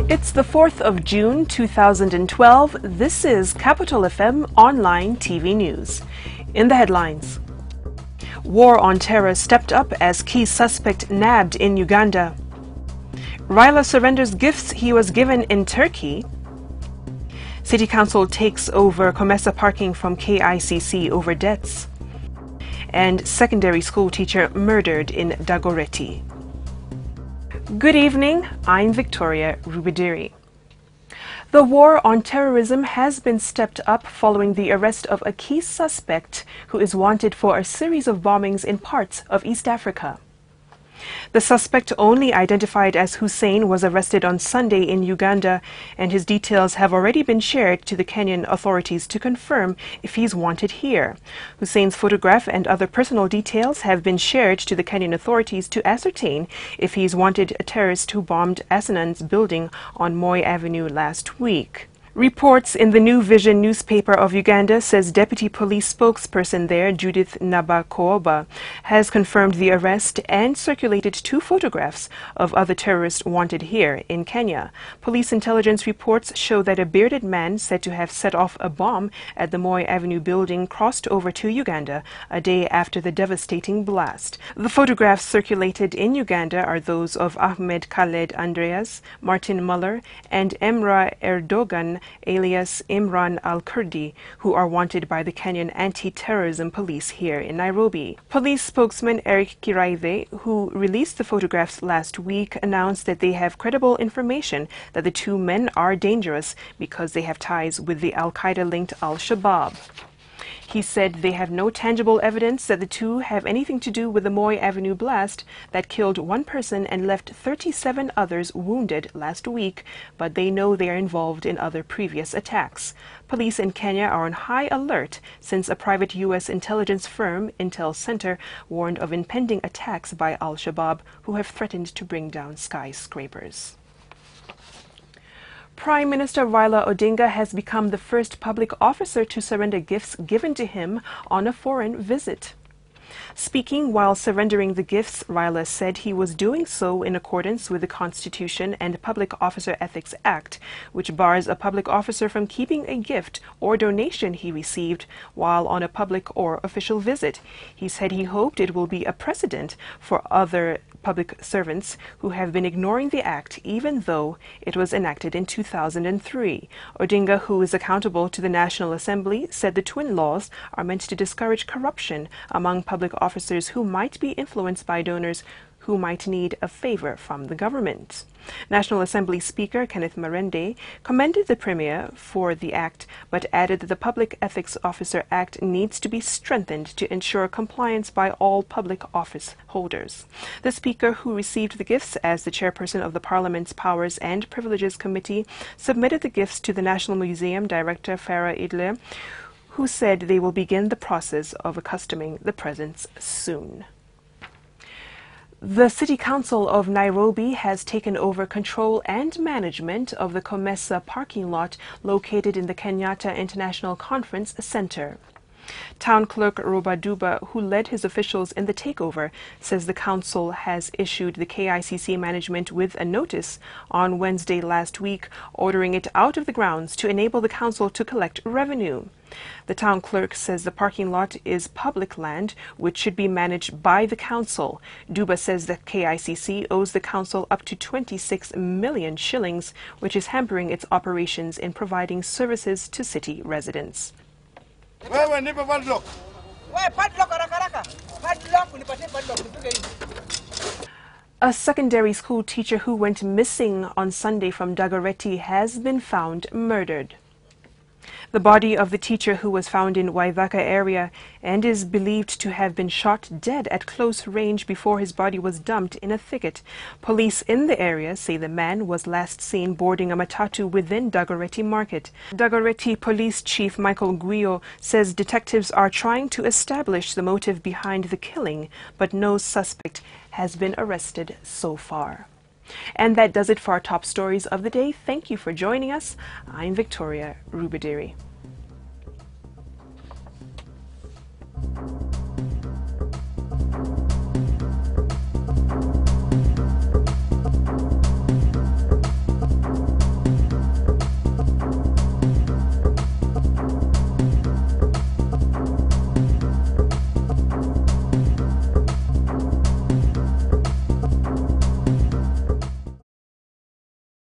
It's the 4th of June 2012. This is Capital FM Online TV News. In the headlines, War on Terror stepped up as key suspect nabbed in Uganda. Raila surrenders gifts he was given in Turkey. City Council takes over Comesa parking from KICC over debts. And secondary school teacher murdered in Dagoretti. Good evening, I'm Victoria Rubidiri. The war on terrorism has been stepped up following the arrest of a key suspect who is wanted for a series of bombings in parts of East Africa. The suspect, only identified as Hussein, was arrested on Sunday in Uganda, and his details have already been shared to the Kenyan authorities to confirm if he's wanted here. Hussein's photograph and other personal details have been shared to the Kenyan authorities to ascertain if he's wanted, a terrorist who bombed Asenan's building on Moi Avenue last week. Reports in the New Vision newspaper of Uganda says Deputy Police spokesperson there, Judith Nabakooba, has confirmed the arrest and circulated 2 photographs of other terrorists wanted here in Kenya. Police intelligence reports show that a bearded man said to have set off a bomb at the Moi Avenue building crossed over to Uganda a day after the devastating blast. The photographs circulated in Uganda are those of Ahmed Khaled Andreas, Martin Muller, and Emra Erdogan alias Imran al-Kurdi, who are wanted by the Kenyan anti-terrorism police here in Nairobi. Police spokesman Eric Kiraive, who released the photographs last week, announced that they have credible information that the 2 men are dangerous because they have ties with the Al-Qaeda-linked Al-Shabaab. He said they have no tangible evidence that the 2 have anything to do with the Moi Avenue blast that killed 1 person and left 37 others wounded last week, but they know they are involved in other previous attacks. Police in Kenya are on high alert since a private U.S. intelligence firm, Intel Center, warned of impending attacks by Al-Shabaab, who have threatened to bring down skyscrapers. Prime Minister Raila Odinga has become the first public officer to surrender gifts given to him on a foreign visit. Speaking while surrendering the gifts, Raila said he was doing so in accordance with the Constitution and Public Officer Ethics Act, which bars a public officer from keeping a gift or donation he received while on a public or official visit. He said he hoped it will be a precedent for other public servants who have been ignoring the act even though it was enacted in 2003. Odinga, who is accountable to the National Assembly, said the twin laws are meant to discourage corruption among public officers who might be influenced by donors who might need a favor from the government. National Assembly Speaker Kenneth Marende commended the Premier for the act, but added that the Public Ethics Officer Act needs to be strengthened to ensure compliance by all public office holders. The Speaker, who received the gifts as the chairperson of the Parliament's Powers and Privileges Committee, submitted the gifts to the National Museum Director Farah Idle, who said they will begin the process of accustoming the presents soon. The City Council of Nairobi has taken over control and management of the Comesa parking lot located in the Kenyatta International Conference Center. Town Clerk Robaduba, who led his officials in the takeover, says the council has issued the KICC management with a notice on Wednesday last week, ordering it out of the grounds to enable the council to collect revenue. The town clerk says the parking lot is public land, which should be managed by the council. Duba says that KICC owes the council up to 26 million shillings, which is hampering its operations in providing services to city residents. A secondary school teacher who went missing on Sunday from Dagoretti has been found murdered. The body of the teacher, who was found in Waithaka area and is believed to have been shot dead at close range before his body was dumped in a thicket. Police in the area say the man was last seen boarding a matatu within Dagoretti Market. Dagoretti Police Chief Michael Guio says detectives are trying to establish the motive behind the killing, but no suspect has been arrested so far. And that does it for our top stories of the day. Thank you for joining us. I'm Victoria Rubidiri.